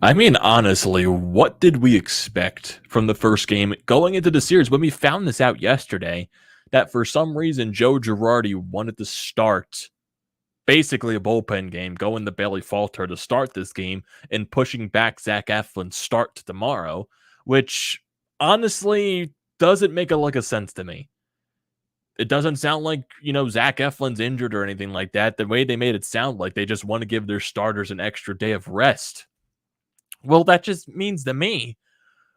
I mean, honestly, what did we expect from the first game going into the series when we found this out yesterday that for some reason Joe Girardi wanted to start basically a bullpen game, going to Bailey Falter to start this game and pushing back Zach Eflin's start to tomorrow, which honestly doesn't make a lick of sense to me. It doesn't sound like, Zach Eflin's injured or anything like that. The way they made it sound like they just want to give their starters an extra day of rest. Well, that just means to me,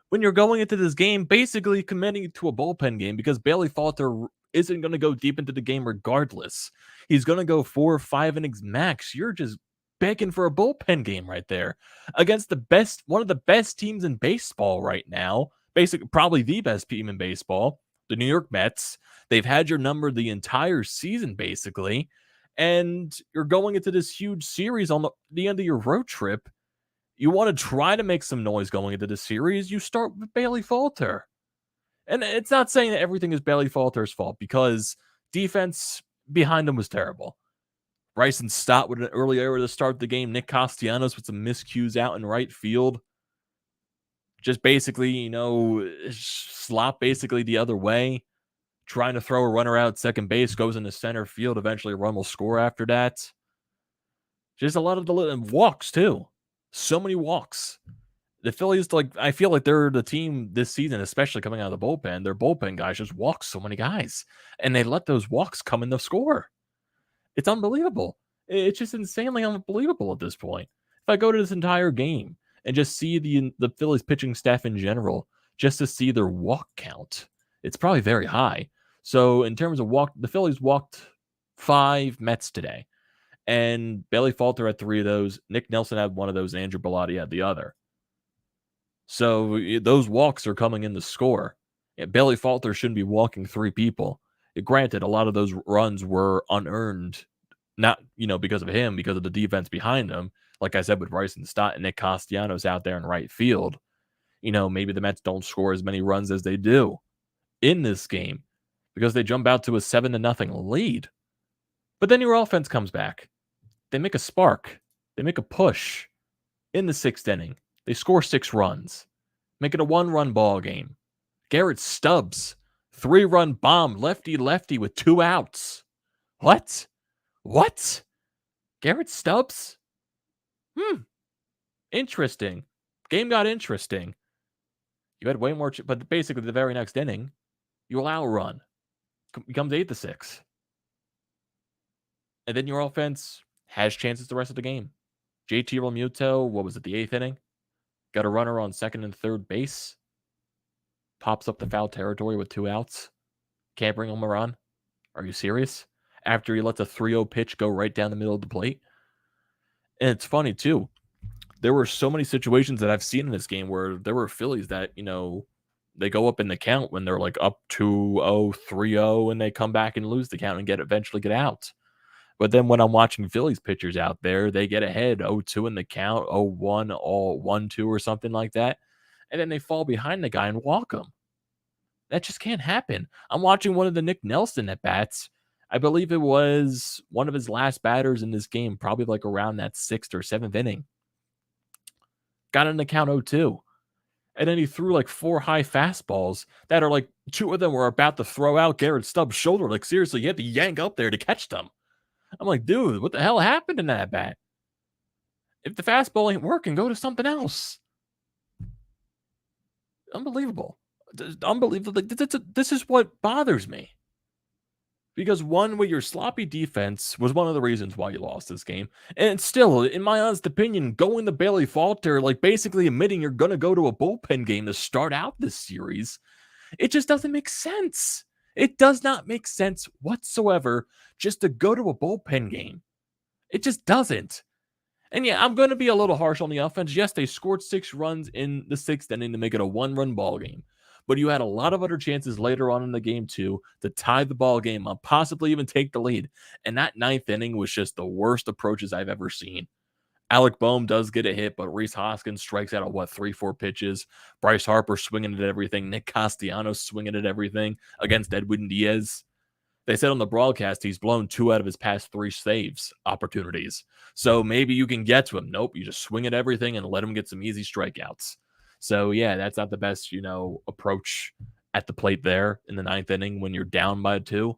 when you're going into this game, basically committing to a bullpen game because Bailey Falter isn't going to go deep into the game regardless. He's going to go 4 or 5 innings max. You're just begging for a bullpen game right there against one of the best teams in baseball right now. Basically, probably the best team in baseball, the New York Mets. They've had your number the entire season, basically. And you're going into this huge series on the end of your road trip. You want to try to make some noise going into the series, you start with Bailey Falter. And it's not saying that everything is Bailey Falter's fault because defense behind him was terrible. Bryce and Stott with an early error to start the game. Nick Castellanos with some miscues out in right field. Just basically, slop basically the other way. Trying to throw a runner out second base, goes into center field. Eventually, a run will score after that. Just a lot of the walks, too. So many walks. The Phillies, I feel like they're the team this season, especially coming out of the bullpen. Their bullpen guys just walk so many guys, and they let those walks come in the score. It's unbelievable. It's just insanely unbelievable at this point. If I go to this entire game and just see the Phillies pitching staff in general, just to see their walk count, it's probably very high. So in terms of the Phillies walked 5 Mets today, and Bailey Falter had 3 of those. Nick Nelson had 1 of those, and Andrew Bellotti had the other. So those walks are coming in the score. Bailey Falter shouldn't be walking 3 people. Granted, a lot of those runs were unearned, not because of him, because of the defense behind him. Like I said, with Rhys and Stott and Nick Castellanos out there in right field, maybe the Mets don't score as many runs as they do in this game because they jump out to a 7-0 lead. But then your offense comes back. They make a spark. They make a push in the 6th inning. They score 6 runs, make it a 1-run ball game. Garrett Stubbs, 3-run bomb, lefty with 2 outs. What? Garrett Stubbs? Interesting. Game got interesting. You had way more, but basically the very next inning, you allow a run. Becomes 8-6. And then your offense has chances the rest of the game. JT Realmuto, what was it, the 8th inning? Got a runner on second and third base. Pops up the foul territory with 2 outs. Can't bring home a run. Are you serious? After he lets a 3-0 pitch go right down the middle of the plate. And it's funny, too. There were so many situations that I've seen in this game where there were Phillies that, they go up in the count when they're like up 2-0, 3-0, and they come back and lose the count and eventually get out. But then when I'm watching Phillies pitchers out there, they get ahead 0-2 in the count, 0-1, all 1-2 or something like that. And then they fall behind the guy and walk him. That just can't happen. I'm watching one of the Nick Nelson at bats. I believe it was one of his last batters in this game, probably like around that 6th or 7th inning. Got in the count 0-2. And then he threw like 4 high fastballs that are like 2 of them were about to throw out Garrett Stubbs' shoulder. Like, seriously, you had to yank up there to catch them. I'm like, dude, what the hell happened in that bat? If the fastball ain't working, go to something else. Unbelievable. Unbelievable. This is what bothers me. Because one, with your sloppy defense was one of the reasons why you lost this game. And still, in my honest opinion, going to Bailey Falter, like basically admitting you're going to go to a bullpen game to start out this series, it just doesn't make sense. It does not make sense whatsoever just to go to a bullpen game. It just doesn't. And yeah, I'm going to be a little harsh on the offense. Yes, they scored 6 runs in the 6th inning to make it a 1-run ball game. But you had a lot of other chances later on in the game, too, to tie the ball game up, possibly even take the lead. And that 9th inning was just the worst approaches I've ever seen. Alec Boehm does get a hit, but Rhys Hoskins strikes out at 3-4 pitches. Bryce Harper swinging at everything. Nick Castellanos swinging at everything against Edwin Diaz. They said on the broadcast he's blown 2 out of his past 3 saves opportunities. So maybe you can get to him. Nope, you just swing at everything and let him get some easy strikeouts. So yeah, that's not the best, approach at the plate there in the 9th inning when you're down by 2.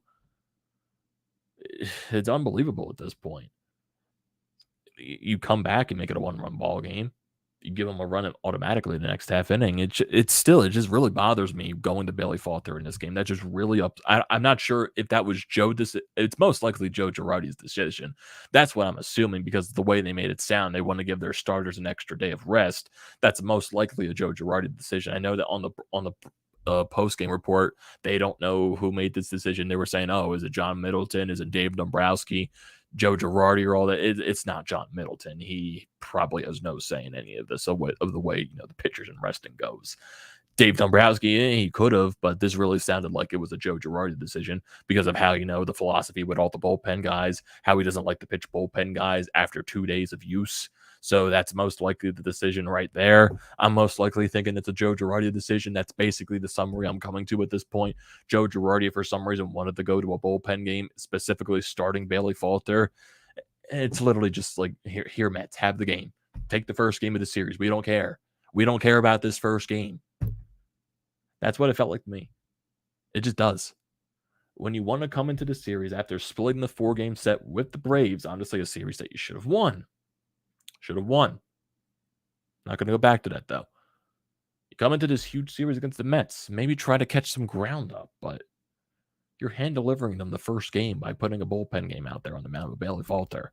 It's unbelievable at this point. You come back and make it a 1-run ball game. You give them a run automatically the next half inning. It just really bothers me going to Bailey Falter in this game. That just really I'm not sure if that was it's most likely Joe Girardi's decision. That's what I'm assuming, because the way they made it sound, they want to give their starters an extra day of rest. That's most likely a Joe Girardi decision. I know that on the post game report, they don't know who made this decision. They were saying, "Oh, is it John Middleton? Is it Dave Dombrowski? Joe Girardi?" Or all that. It's not John Middleton. He probably has no say in any of this of the way the pitchers and resting goes. Dave Dombrowski, he could have, but this really sounded like it was a Joe Girardi decision because of how the philosophy with all the bullpen guys, how he doesn't like to pitch bullpen guys after 2 days of use. So that's most likely the decision right there. I'm most likely thinking it's a Joe Girardi decision. That's basically the summary I'm coming to at this point. Joe Girardi, for some reason, wanted to go to a bullpen game, specifically starting Bailey Falter. It's literally just like, here, Mets, have the game. Take the first game of the series. We don't care. We don't care about this first game. That's what it felt like to me. It just does. When you want to come into the series after splitting the 4-game set with the Braves, honestly, a series that you should have won. Should have won. Not going to go back to that, though. You come into this huge series against the Mets, maybe try to catch some ground up, but you're hand-delivering them the first game by putting a bullpen game out there on the mound with Bailey Falter.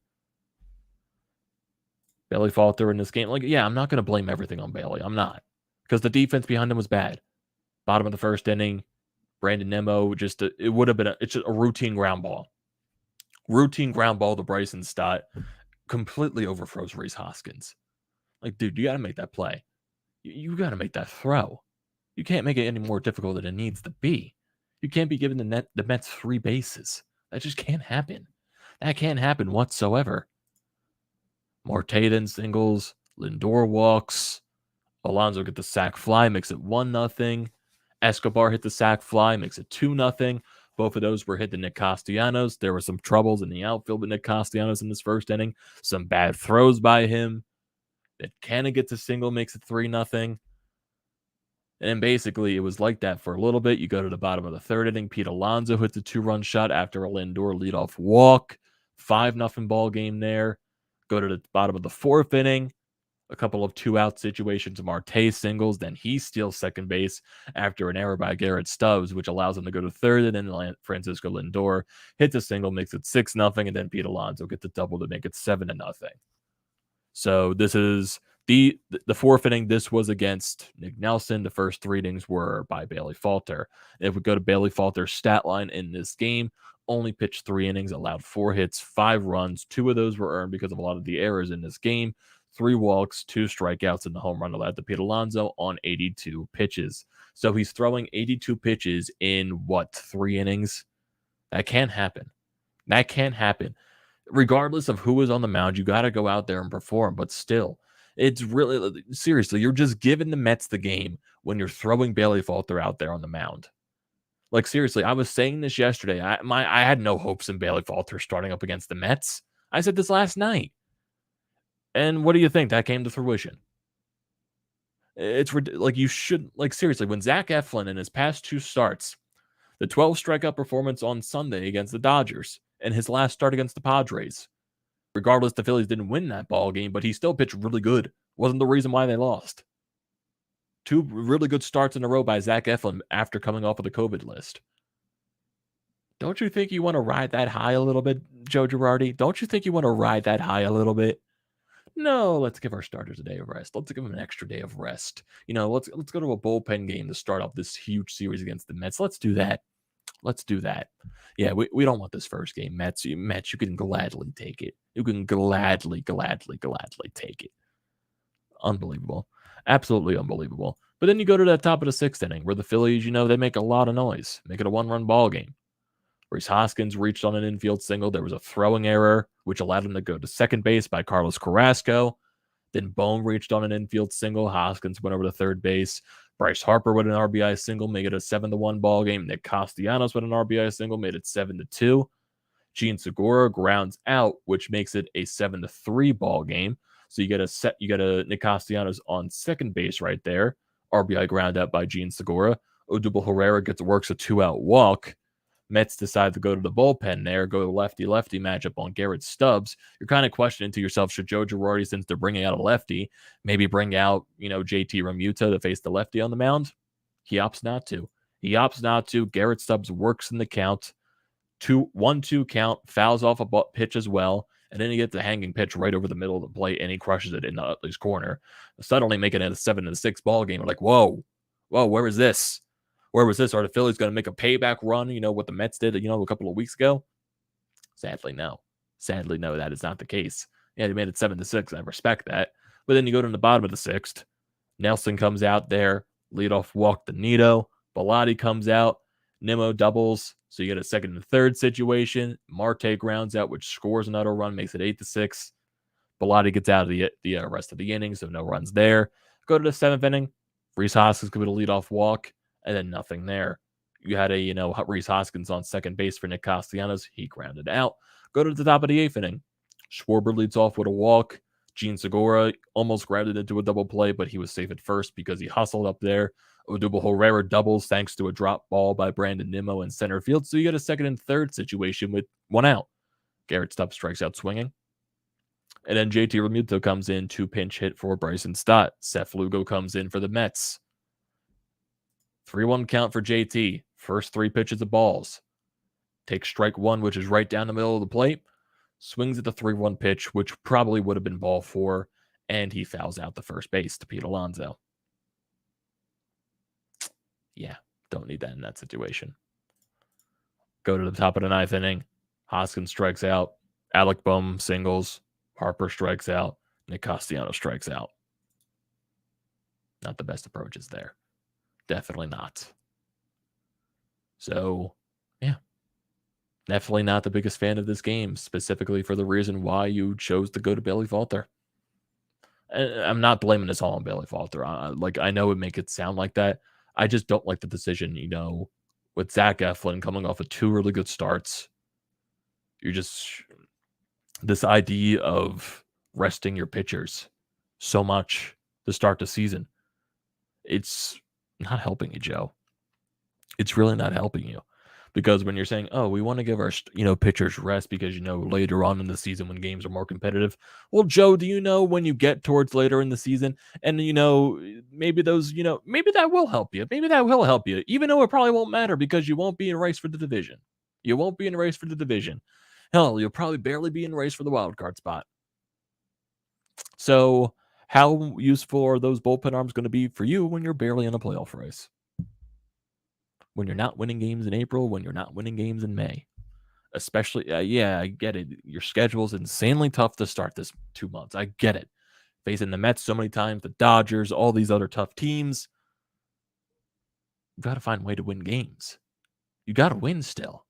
Bailey Falter in this game, I'm not going to blame everything on Bailey. I'm not. Because the defense behind him was bad. Bottom of the first inning, Brandon Nimmo, it would have been it's just a routine ground ball. Routine ground ball to Bryce and Stott. Completely overfroze Rhys Hoskins. Dude, you got to make that play. You got to make that throw. You can't make it any more difficult than it needs to be. You can't be giving the Mets 3 bases. That just can't happen. That can't happen whatsoever. Marte then singles. Lindor walks. Alonso get the sac fly, makes it 1-0. Escobar hit the sac fly, makes it 2-0. Both of those were hit to Nick Castellanos. There were some troubles in the outfield with Nick Castellanos in this first inning. Some bad throws by him. Then Canna gets a single, makes it 3-0. And basically, it was like that for a little bit. You go to the bottom of the 3rd inning. Pete Alonso hits a 2-run shot after a Lindor leadoff walk. 5-0 ball game there. Go to the bottom of the 4th inning. A couple of 2-out situations. Marte singles. Then he steals second base after an error by Garrett Stubbs, which allows him to go to 3rd. And then Francisco Lindor hits a single, makes it 6-0. And then Pete Alonso gets a double to make it 7-0. So this is the 4th inning. This was against Nick Nelson. The first 3 innings were by Bailey Falter. If we go to Bailey Falter's stat line in this game, only pitched 3 innings, allowed 4 hits, 5 runs. 2 of those were earned because of a lot of the errors in this game. 3 walks, 2 strikeouts, and the home run allowed to Pete Alonso on 82 pitches. So he's throwing 82 pitches in 3 innings? That can't happen. That can't happen. Regardless of who is on the mound, you got to go out there and perform. But still, it's really, seriously, you're just giving the Mets the game when you're throwing Bailey Falter out there on the mound. Seriously, I was saying this yesterday. I had no hopes in Bailey Falter starting up against the Mets. I said this last night. And what do you think? That came to fruition. It's you should, seriously, when Zach Eflin in his past 2 starts, the 12 strikeout performance on Sunday against the Dodgers, and his last start against the Padres, regardless, the Phillies didn't win that ball game, but he still pitched really good. Wasn't the reason why they lost. 2 really good starts in a row by Zach Eflin after coming off of the COVID list. Don't you think you want to ride that high a little bit, Joe Girardi? Don't you think you want to ride that high a little bit? No, let's give our starters a day of rest. Let's give them an extra day of rest. Let's go to a bullpen game to start off this huge series against the Mets. Let's do that. Let's do that. Yeah, we don't want this first game, Mets. You can gladly take it. You can gladly take it. Unbelievable. Absolutely unbelievable. But then you go to that top of the 6th inning where the Phillies, they make a lot of noise. Make it a 1-run ball game. Rhys Hoskins reached on an infield single. There was a throwing error, which allowed him to go to second base by Carlos Carrasco. Then Bone reached on an infield single. Hoskins went over to third base. Bryce Harper with an RBI single, make it a 7-1 ball game. Nick Castellanos with an RBI single, made it 7-2. Gene Segura grounds out, which makes it a 7-3 ball game. So you get a Nick Castellanos on second base right there. RBI ground out by Gene Segura. Odubel Herrera works a 2-out walk. Mets decide to go to the bullpen there, go to lefty-lefty matchup on Garrett Stubbs. You're kind of questioning to yourself, should Joe Girardi, since they're bringing out a lefty, maybe bring out, JT Realmuto to face the lefty on the mound? He opts not to. Garrett Stubbs works in the count. 1-2 count, fouls off a pitch as well, and then he gets a hanging pitch right over the middle of the plate, and he crushes it in the Utley's corner, suddenly making it a 7-6 ball game. We're like, whoa, where is this? Where was this? Are the Phillies going to make a payback run, what the Mets did, a couple of weeks ago? Sadly, no. That is not the case. Yeah, they made it 7-6. I respect that. But then you go to the bottom of the sixth. Nelson comes out there, leadoff walk to Nito. Bilotti comes out. Nimmo doubles. So you get a second and third situation. Marte grounds out, which scores another run, makes it 8-6. Bilotti gets out of the rest of the inning, so no runs there. Go to the seventh inning. Rhys Hoskins could be a leadoff walk. And then nothing there. You had Rhys Hoskins on second base for Nick Castellanos. He grounded out. Go to the top of the eighth inning. Schwarber leads off with a walk. Gene Segura almost grounded into a double play, but he was safe at first because he hustled up there. Odubel Herrera doubles thanks to a drop ball by Brandon Nimmo in center field. So you get a second and third situation with 1 out. Garrett Stubbs strikes out swinging. And then JT Realmuto comes in to pinch hit for Bryson Stott. Seth Lugo comes in for the Mets. 3-1 count for JT. First 3 pitches of balls. Takes strike 1, which is right down the middle of the plate. Swings at the 3-1 pitch, which probably would have been ball 4. And he fouls out the first base to Pete Alonso. Yeah, don't need that in that situation. Go to the top of the 9th inning. Hoskins strikes out. Alec Bohm singles. Harper strikes out. Nick Castellanos strikes out. Not the best approaches there. Definitely not. So, yeah. Definitely not the biggest fan of this game, specifically for the reason why you chose to go to Bailey Falter. I'm not blaming this all on Bailey Falter. I know it make it sound like that. I just don't like the decision, with Zach Eflin coming off of 2 really good starts. You're just this idea of resting your pitchers so much to start the season. It's not helping you, Joe. It's really not helping you. Because when you're saying, oh, we want to give our pitchers rest because later on in the season when games are more competitive. Well, Joe, do you know when you get towards later in the season and maybe those maybe that will help you. Maybe that will help you, even though it probably won't matter because you won't be in a race for the division. You won't be in a race for the division. Hell, you'll probably barely be in a race for the wild card spot. So how useful are those bullpen arms going to be for you when you're barely in a playoff race? When you're not winning games in April, when you're not winning games in May. Especially, yeah, I get it. Your schedule's insanely tough to start this 2 months. I get it. Facing the Mets so many times, the Dodgers, all these other tough teams. You've got to find a way to win games. You got to win still.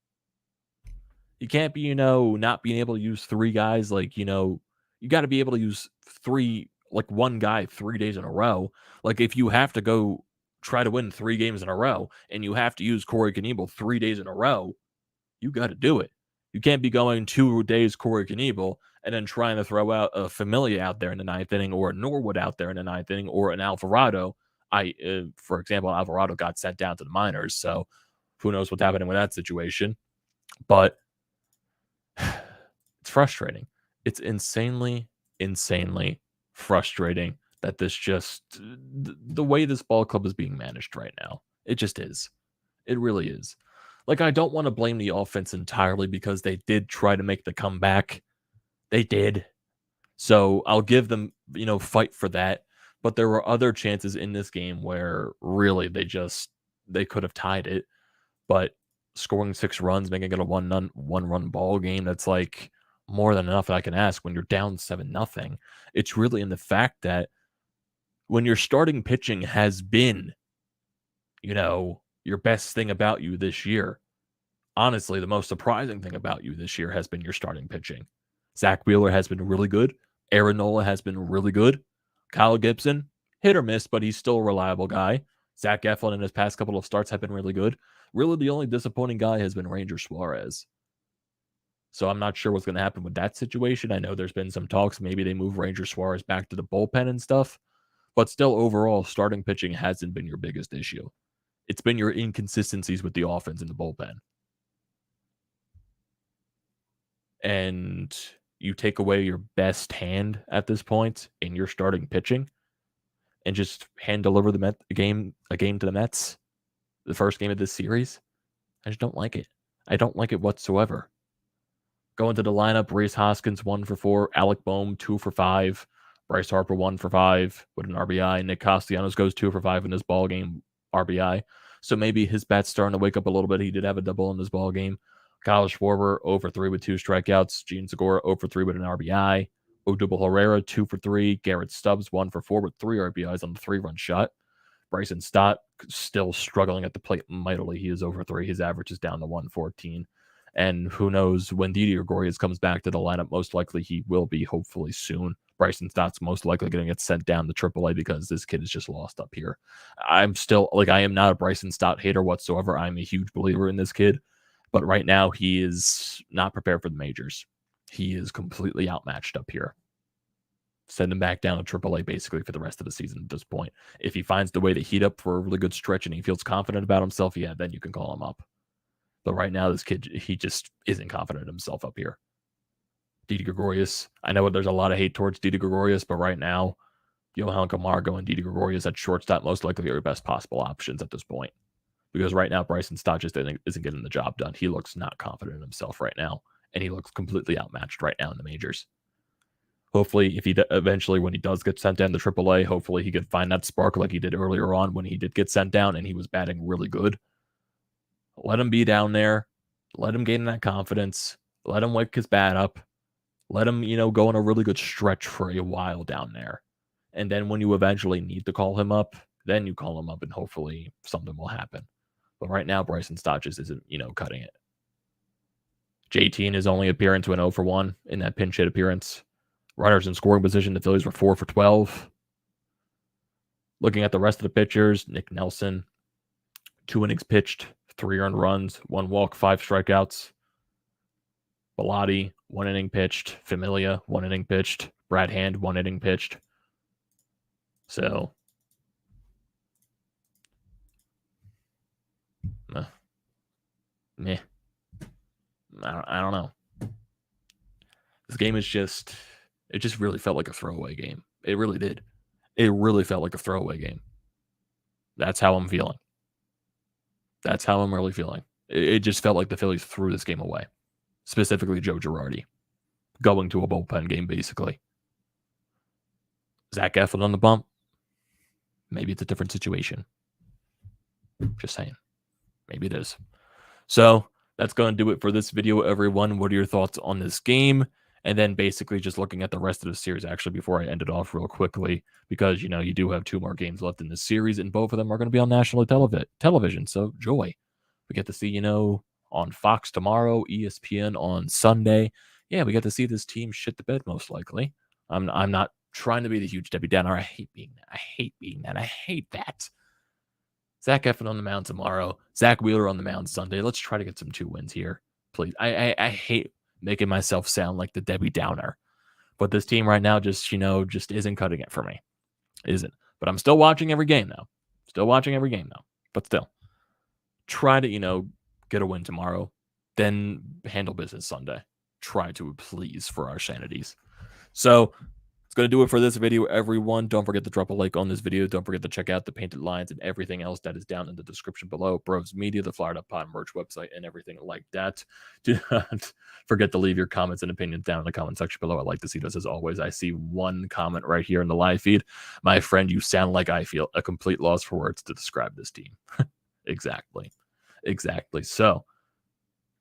You can't be, not being able to use 3 guys you got to be able to use 1 guy 3 days in a row. Like if you have to go try to win 3 games in a row and you have to use Corey Knebel 3 days in a row, you got to do it. You can't be going 2 days Corey Knebel and then trying to throw out a Familia out there in the 9th inning or a Norwood out there in the 9th inning or an Alvarado. For example, Alvarado got sent down to the minors, so who knows what's happening with that situation. But it's frustrating. It's insanely frustrating that the way this ball club is being managed right now. It just is. It really is. I don't want to blame the offense entirely because they did try to make the comeback. They did. So I'll give them, fight for that. But there were other chances in this game where really they could have tied it. But scoring 6 runs, making it a one-run ball game, that's more than enough that I can ask when you're down 7-0. It's really in the fact that when your starting pitching has been, your best thing about you this year. Honestly, the most surprising thing about you this year has been your starting pitching. Zach Wheeler has been really good. Aaron Nola has been really good. Kyle Gibson, hit or miss, but he's still a reliable guy. Zach Eflin in his past couple of starts have been really good. Really, the only disappointing guy has been Ranger Suarez. So I'm not sure what's going to happen with that situation. I know there's been some talks. Maybe they move Ranger Suarez back to the bullpen and stuff. But still, overall, starting pitching hasn't been your biggest issue. It's been your inconsistencies with the offense in the bullpen. And you take away your best hand at this point in your starting pitching and just hand deliver a game to the Mets, the first game of this series. I just don't like it. I don't like it whatsoever. Going to the lineup, Rhys Hoskins 1 for 4, Alec Boehm 2 for 5, Bryce Harper 1 for 5 with an RBI. Nick Castellanos goes 2 for 5 in this ball game, RBI. So maybe his bat's starting to wake up a little bit. He did have a double in this ball game. Kyle Schwarber 0 for 3 with 2 strikeouts. Gene Segura 0 for 3 with an RBI. Odubel Herrera 2 for 3. Garrett Stubbs 1 for 4 with 3 RBIs on the 3-run shot. Bryson Stott still struggling at the plate mightily. He is 0 for 3. His average is down to 114. And who knows when Didi Gregorius comes back to the lineup. Most likely he will be, hopefully soon. Bryson Stott's most likely going to get sent down to AAA because this kid is just lost up here. I am not a Bryson Stott hater whatsoever. I'm a huge believer in this kid. But right now, he is not prepared for the majors. He is completely outmatched up here. Send him back down to AAA basically for the rest of the season at this point. If he finds the way to heat up for a really good stretch and he feels confident about himself, yeah, then you can call him up. But right now, this kid, he just isn't confident in himself up here. Didi Gregorius, I know there's a lot of hate towards Didi Gregorius, but right now, Johan Camargo and Didi Gregorius at shortstop most likely are your best possible options at this point. Because right now, Bryson Stott just isn't getting the job done. He looks not confident in himself right now, and he looks completely outmatched right now in the majors. Hopefully, if he eventually, when he does get sent down to AAA, hopefully he could find that spark like he did earlier on when he did get sent down and he was batting really good. Let him be down there. Let him gain that confidence. Let him wake his bat up. Let him, go on a really good stretch for a while down there. And then when you eventually need to call him up, then you call him up and hopefully something will happen. But right now, Bryson Stott just isn't, cutting it. JT in his only appearance went 0 for 1 in that pinch hit appearance. Runners in scoring position, the Phillies were 4 for 12. Looking at the rest of the pitchers, Nick Nelson, 2 innings pitched, 3 earned runs, 1 walk, 5 strikeouts. Bellotti, 1 inning pitched. Familia, 1 inning pitched. Brad Hand, 1 inning pitched. So, meh. I don't know. This game is it just really felt like a throwaway game. It really did. It really felt like a throwaway game. That's how I'm feeling. That's how I'm really feeling. It just felt like the Phillies threw this game away. Specifically Joe Girardi. Going to a bullpen game, basically. Zach Eflin on the bump. Maybe it's a different situation. Just saying. Maybe it is. So, that's going to do it for this video, everyone. What are your thoughts on this game? And then basically just looking at the rest of the series, actually, before I end it off real quickly, because, you do have 2 more games left in this series, and both of them are going to be on national television. So, joy. We get to see, on Fox tomorrow, ESPN on Sunday. Yeah, we get to see this team shit the bed, most likely. I'm not trying to be the huge Debbie Downer. I hate being that. I hate that. Zach Eflin on the mound tomorrow. Zach Wheeler on the mound Sunday. Let's try to get some 2 wins here, please. I hate making myself sound like the Debbie Downer. But this team right now just isn't cutting it for me. It isn't. But I'm still watching every game now. But still. Try to, get a win tomorrow. Then handle business Sunday. Try to, please, for our sanities. So, it's going to do it for this video, everyone. Don't forget to drop a like on this video. Don't forget to check out the painted lines and everything else that is down in the description below. BrodesMedia, the Flyer Pod merch website, and everything like that. Do not forget to leave your comments and opinions down in the comment section below. I'd like to see those as always. I see 1 comment right here in the live feed. My friend, you sound like I feel a complete loss for words to describe this team. Exactly. So,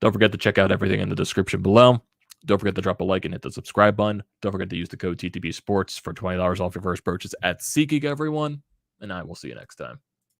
don't forget to check out everything in the description below. Don't forget to drop a like and hit the subscribe button. Don't forget to use the code TTPSPORTS for $20 off your first purchase at SeatGeek, everyone. And I will see you next time.